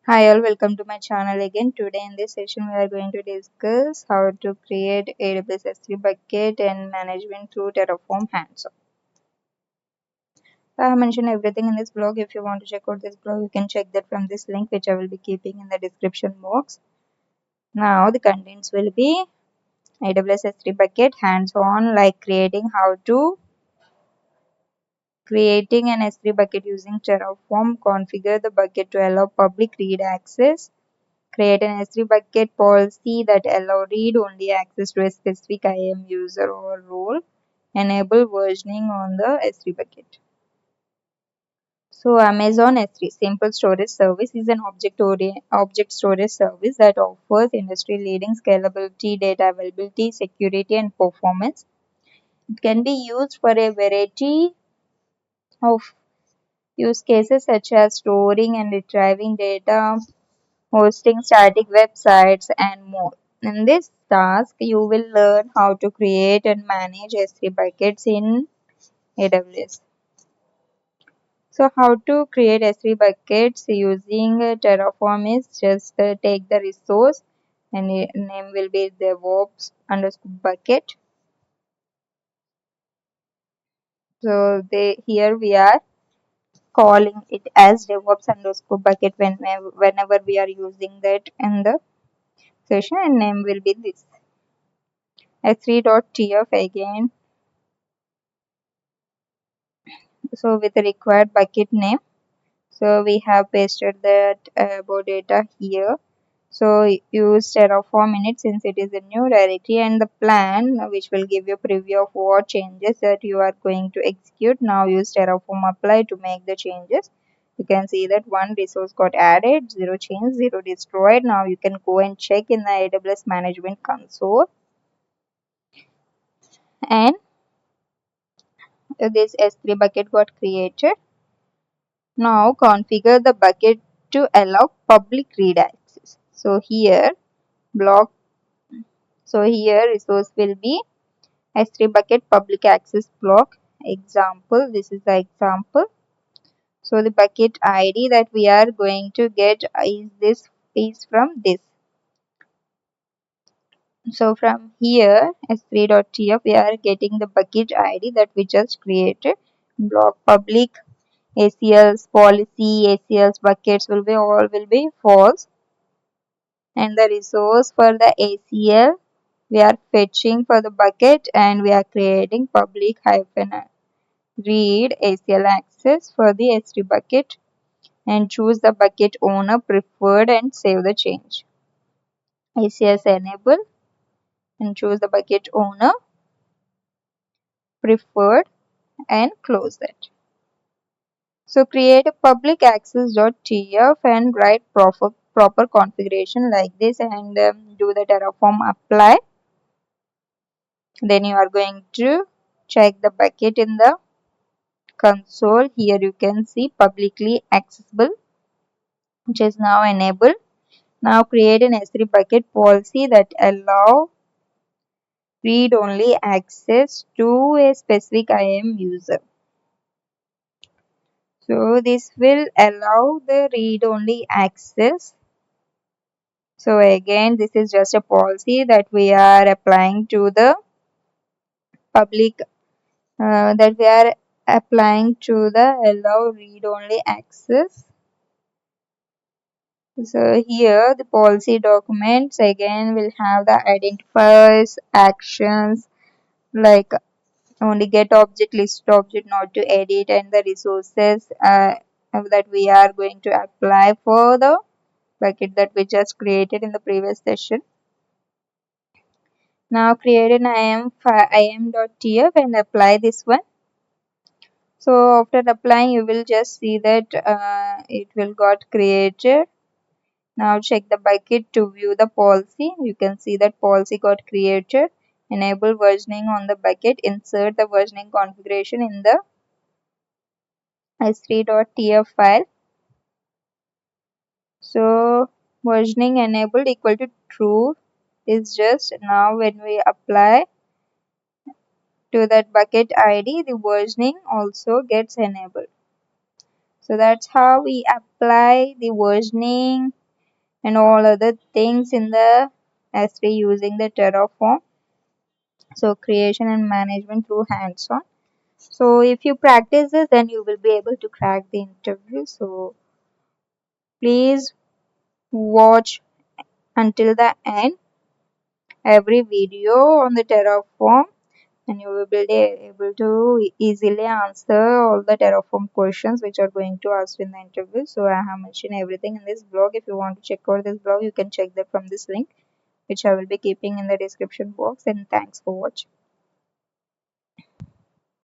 Hi all, welcome to my channel again. Today in this session we are going to discuss how to create AWS S3 bucket and management through Terraform hands-on. I have mentioned everything in this blog. If you want to check out this blog, you can check that from this link which I will be keeping in the description box. Now the contents will be AWS S3 bucket hands-on, like creating an S3 bucket using Terraform, configure the bucket to allow public read access, create an S3 bucket policy that allow read-only access to a specific IAM user or role, enable versioning on the S3 bucket. So Amazon S3 Simple Storage Service is an object storage service that offers industry-leading scalability, data availability, security, and performance. It can be used for a variety of use cases such as storing and retrieving data, hosting static websites, and more. In this task, you will learn how to create and manage S3 buckets in AWS. So, how to create S3 buckets using Terraform is just take the resource and name will be DevOps underscore bucket. So, here we are calling it as DevOps underscore bucket whenever we are using that in the session, and name will be this. S3.tf again. So with the required bucket name, so we have pasted that about data here. So use Terraform in it since it is a new directory, and the plan which will give you a preview of what changes that you are going to execute. Now use Terraform apply to make the changes. You can see that one resource got added, 0 change, 0 destroyed. Now you can go and check in the AWS management console, and this S3 bucket got created. Now configure the bucket to allow public read access. Block. So here resource will be S3 bucket public access block example. This is the example. So the bucket ID that we are going to get is from this. So from here s3.tf we are getting the bucket ID that we just created. Block public ACLs policy, ACLs buckets will be false, and the resource for the ACL we are fetching for the bucket, and we are creating public hyphen read ACL access for the S3 bucket, and choose the bucket owner preferred and save the change. ACS enable and choose the bucket owner preferred and close that. So create a public access.tf and write proper configuration like this, and do the Terraform apply. Then you are going to check the bucket in the console. Here you can see publicly accessible, which is now enabled. Now create an S3 bucket policy that allow read-only access to a specific IAM user. So this will allow the read-only access. So again, this is just a policy that we are applying to the public, that we are applying to the allow read-only access. So here the policy documents again will have the identifiers, actions like only get object, list object, not to edit, and the resources that we are going to apply for the bucket that we just created in the previous session. Now create an im.tf and apply this one. So after applying, you will just see that it will got created. Now check the bucket to view the policy. You can see that policy got created. Enable versioning on the bucket. Insert the versioning configuration in the s3.tf file. So versioning enabled equal to true is just now when we apply to that bucket ID, the versioning also gets enabled. So that's how we apply the versioning and all other things in the S3 using the Terraform. So creation and management through hands-on. So if you practice this, then you will be able to crack the interview. So please watch until the end every video on the Terraform, and you will be able to easily answer all the Terraform questions which are going to ask in the interview. So I have mentioned everything in this blog. If you want to check out this blog, you can check that from this link, which I will be keeping in the description box. And thanks for watching.